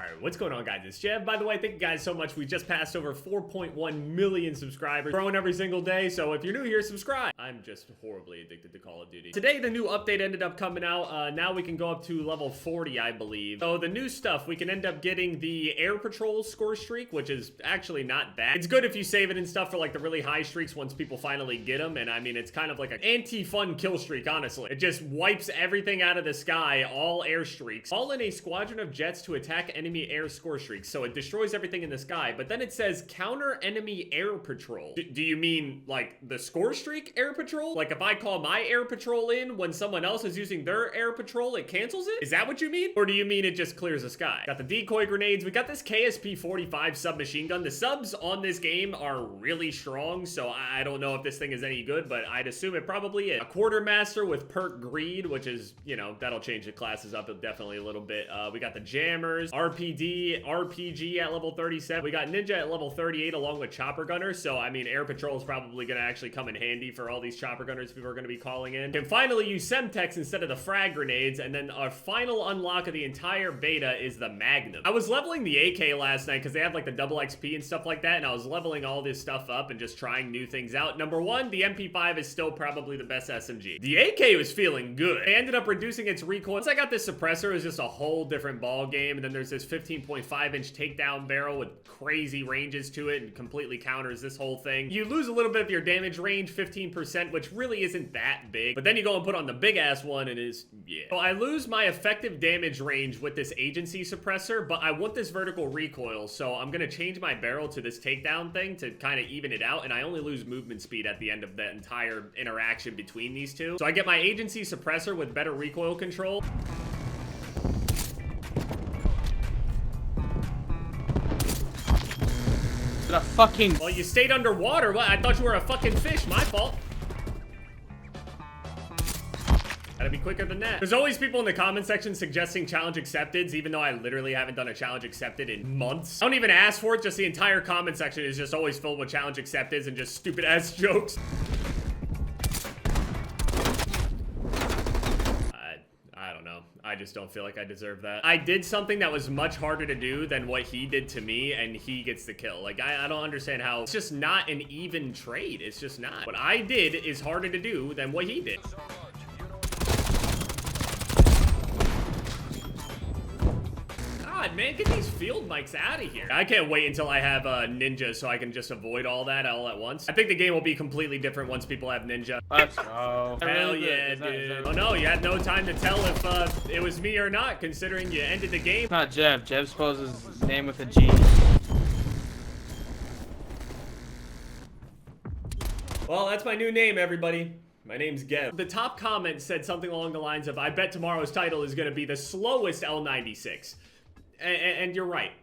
Alright, what's going on, guys? It's Jeff. By the way, thank you guys so much. We just passed over 4.1 million subscribers. Growing every single day, so if you're new here, subscribe. I'm just horribly addicted to Call of Duty. Today, the new update ended up coming out. Now we can go up to level 40, I believe. So the new stuff, we can end up getting the Air Patrol score streak, which is actually not bad. It's good if you save it and stuff for like the really high streaks once people finally get them. And I mean, it's kind of like an anti-fun kill streak, honestly. It just wipes everything out of the sky, all air streaks. All in a squadron of jets to attack enemy air score streaks. So it destroys everything in the sky. But then it says counter enemy air patrol. Do you mean like the score streak air patrol? Like if I call my air patrol in when someone else is using their air patrol, it cancels it? Is that what you mean? Or do you mean it just clears the sky? Got the decoy grenades. We got this KSP-45 submachine gun. The subs on this game are really strong, so I don't know if this thing is any good, but I'd assume it probably is. A quartermaster with perk greed, which is, you know, that'll change the classes up definitely a little bit. We got the jammers, RPD, RPG at level 37. We got ninja at level 38 along with chopper gunner. So I mean, air patrol is probably gonna actually come in handy for all these chopper gunners people are gonna be calling in. Can finally use Semtex instead of the frag grenades. And then our final unlock of the entire beta is the Magnum. I was leveling the AK last night because they have like the double XP and stuff like that. And I was leveling all this stuff up and just trying new things out. Number one, the MP5 is still probably the best SMG. The AK was feeling good. They ended up reducing its recoil. Once I got this suppressor, it was just a whole different ball game. And then there's this 15.5-inch takedown barrel with crazy ranges to it and completely counters this whole thing. You lose a little bit of your damage range, 15%, which really isn't that big. But then you go and put on the big ass one and it is, yeah. So I lose my effective damage range with this agency suppressor, but I want this vertical recoil. So I'm gonna change my barrel to this takedown thing to kind of even it out. And I only lose movement speed at the end of that entire interaction between these two. So I get my agency suppressor with better recoil control. A fucking... Well, you stayed underwater. What? I thought you were a fucking fish. My fault. Gotta be quicker than that. There's always people in the comment section suggesting challenge accepted, even though I literally haven't done a challenge accepted in months. I don't even ask for it. Just the entire comment section is just always filled with challenge accepteds and just stupid ass jokes. I don't know. I just don't feel like I deserve that. I did something that was much harder to do than what he did to me, and he gets the kill. Like, I don't understand how it's just not an even trade. It's just not. What I did is harder to do than what he did. God, man, get these field mics out of here. I can't wait until I have ninja so I can just avoid all that all at once. I think the game will be completely different once people have ninja. Let's go. Hell yeah, dude. Oh no, you had no time to tell if it was me or not, considering you ended the game. It's not Jeff. Jeff spells his name with a G. Well, that's my new name, everybody. My name's Gev. The top comment said something along the lines of, I bet tomorrow's title is gonna be the slowest L96. And you're right.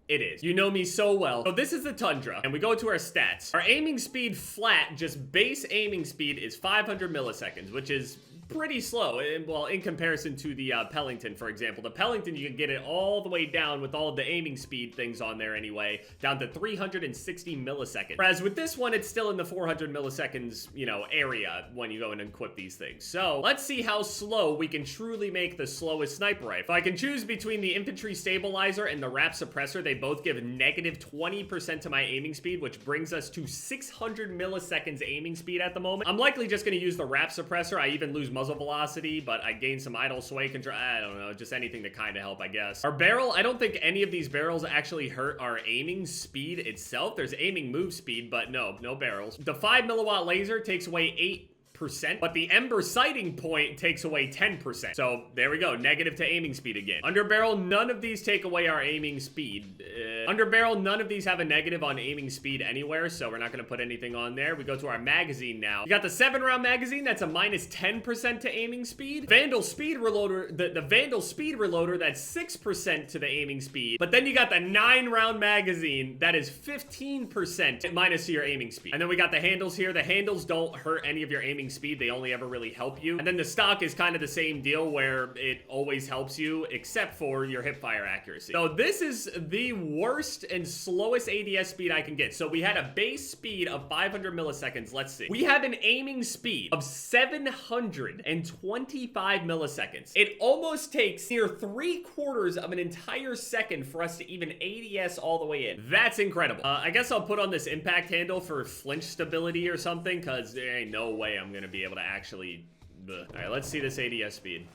It is. You know me so well. So this is the Tundra, and we go to our stats. Our aiming speed flat, just base aiming speed, is 500 milliseconds, which is pretty slow. Well, in comparison to the Pellington, for example. The Pellington, you can get it all the way down with all of the aiming speed things on there anyway, down to 360 milliseconds. Whereas with this one, it's still in the 400 milliseconds, you know, area when you go in and equip these things. So let's see how slow we can truly make the slowest sniper rifle. If I can choose between the Infantry Stabilizer and the Wrap Suppressor, they both give negative 20% to my aiming speed, which brings us to 600 milliseconds aiming speed at the moment. I'm likely just going to use the Wrap Suppressor. I even lose muzzle velocity, but I gain some idle sway control. I don't know, just anything to kind of help, I guess. Our barrel, I don't think any of these barrels actually hurt our aiming speed itself. There's aiming move speed, but no barrels. The 5 milliwatt laser takes away 8%, but the Ember sighting point takes away 10%. So there we go, negative to aiming speed again. Under barrel, none of these take away our aiming speed. Under barrel, none of these have a negative on aiming speed anywhere, so we're not gonna put anything on there. We go to our magazine now. You got the 7-round magazine, that's a minus 10% to aiming speed. Vandal speed reloader, the Vandal speed reloader, that's 6% to the aiming speed. But then you got the 9-round magazine, that is 15% minus to your aiming speed. And then we got the handles here. The handles don't hurt any of your aiming speed, they only ever really help you. And then the stock is kind of the same deal where it always helps you except for your hip fire accuracy. So this is the worst worst and slowest ADS speed I can get. So we had a base speed of 500 milliseconds. Let's see. We have an aiming speed of 725 milliseconds. It almost takes near 3/4 of an entire second for us to even ADS all the way in. That's incredible. I guess I'll put on this impact handle for flinch stability or something, because there ain't no way I'm gonna be able to actually... All right, let's see this ADS speed.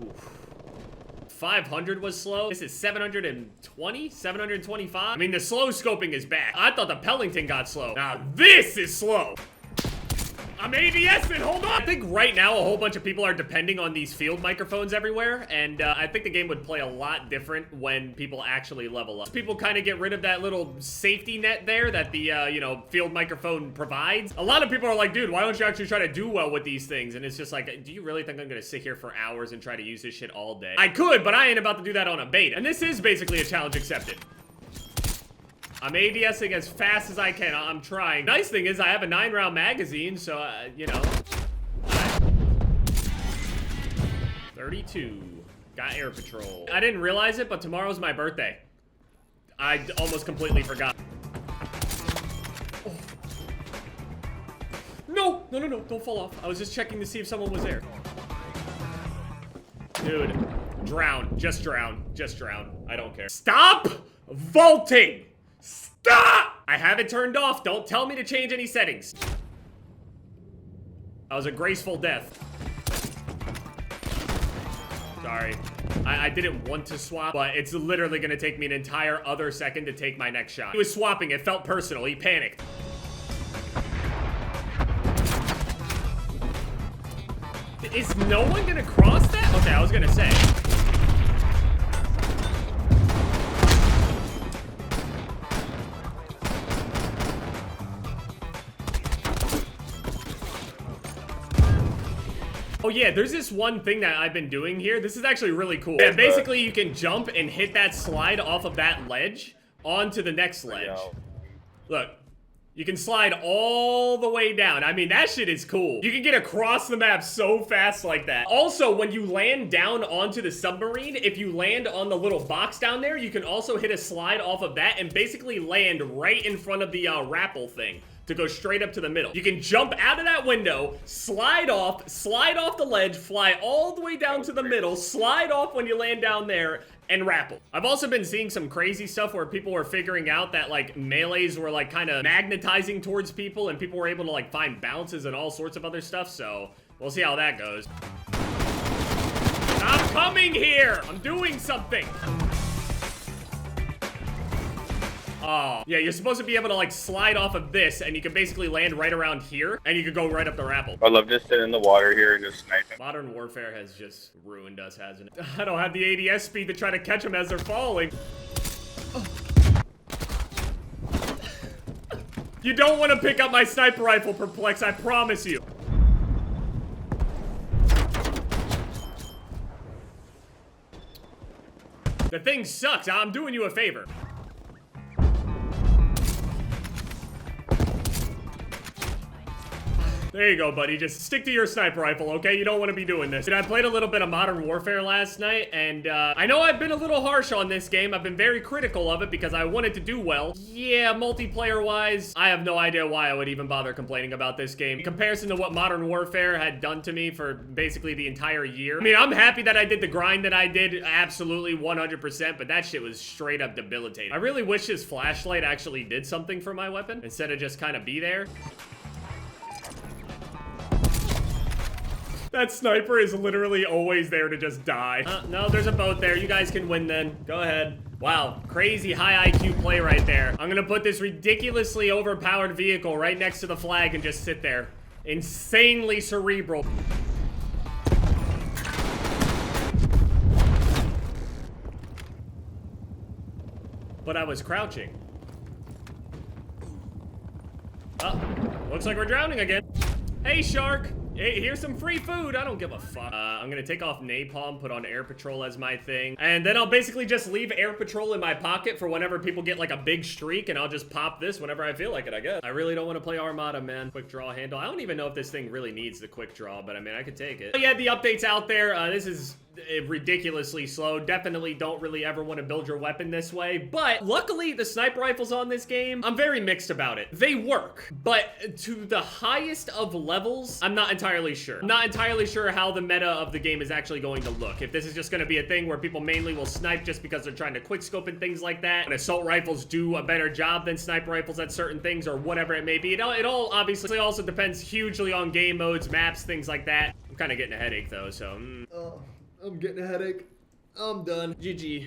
Oof. 500 was slow. This is 720, 725. I mean, the slow scoping is back. I thought the Pellington got slow. Now this is slow. I'm ADSing, hold on. I think right now a whole bunch of people are depending on these field microphones everywhere, and I think the game would play a lot different when people actually level up. People kind of get rid of that little safety net there that the, you know, field microphone provides. A lot of people are like, dude, why don't you actually try to do well with these things? And it's just like, do you really think I'm gonna sit here for hours and try to use this shit all day? I could, but I ain't about to do that on a beta. And this is basically a challenge accepted. I'm ADSing as fast as I can. I'm trying. Nice thing is I have a 9-round magazine, so, you know. 32. Got air patrol. I didn't realize it, but tomorrow's my birthday. I almost completely forgot. Oh. No, no, no, no, don't fall off. I was just checking to see if someone was there. Dude, drown. Just drown. Just drown. I don't care. Stop vaulting! Stop! I have it turned off. Don't tell me to change any settings. That was a graceful death. Sorry. I didn't want to swap, but it's literally gonna take me an entire other second to take my next shot. He was swapping. It felt personal. He panicked. Is no one gonna cross that? Okay, I was gonna say. Oh yeah, there's this one thing that I've been doing here. This is actually really cool. Yeah, basically you can jump and hit that slide off of that ledge onto the next ledge. Look, you can slide all the way down. I mean, that shit is cool. You can get across the map so fast like that. Also, when you land down onto the submarine, if you land on the little box down there, you can also hit a slide off of that and basically land right in front of the rappel thing to go straight up to the middle. You can jump out of that window, slide off the ledge, fly all the way down to the middle, slide off when you land down there, and rappel. I've also been seeing some crazy stuff where people were figuring out that like melees were like kind of magnetizing towards people and people were able to like find bounces and all sorts of other stuff, so we'll see how that goes. Stop coming here! I'm doing something! Oh, yeah, you're supposed to be able to, like, slide off of this, and you can basically land right around here, and you can go right up the rappel. I love just sitting in the water here and just sniping. Modern Warfare has just ruined us, hasn't it? I don't have the ADS speed to try to catch them as they're falling. Oh. You don't want to pick up my sniper rifle, Perplex, I promise you. The thing sucks. I'm doing you a favor. There you go, buddy. Just stick to your sniper rifle, okay? You don't want to be doing this. Dude, I played a little bit of Modern Warfare last night, and I know I've been a little harsh on this game. I've been very critical of it because I wanted to do well. Yeah, multiplayer-wise, I have no idea why I would even bother complaining about this game. In comparison to what Modern Warfare had done to me for basically the entire year. I mean, I'm happy that I did the grind that I did, absolutely 100%, but that shit was straight up debilitating. I really wish this flashlight actually did something for my weapon instead of just kind of be there. That sniper is literally always there to just die. No, there's a boat there. You guys can win then. Go ahead. Wow, crazy high IQ play right there. I'm gonna put this ridiculously overpowered vehicle right next to the flag and just sit there. Insanely cerebral. But I was crouching. Oh, looks like we're drowning again. Hey, shark. Hey, here's some free food. I don't give a fuck. I'm gonna take off napalm, put on air patrol as my thing, and then I'll basically just leave air patrol in my pocket for whenever people get like a big streak, and I'll just pop this whenever I feel like it, I guess. I really don't want to play Armada, man. Quick draw handle. I don't even know if this thing really needs the quick draw, but I mean, I could take it. But yeah, the update's out there. This is ridiculously slow. Definitely don't really ever want to build your weapon this way. But luckily, the sniper rifles on this game, I'm very mixed about it. They work, but to the highest of levels, I'm not entirely sure. I'm not entirely sure how the meta of the game is actually going to look. If this is just going to be a thing where people mainly will snipe just because they're trying to quickscope and things like that, and assault rifles do a better job than sniper rifles at certain things or whatever it may be. It all obviously also depends hugely on game modes, maps, things like that. I'm kind of getting a headache though, so... I'm getting a headache. I'm done. GG.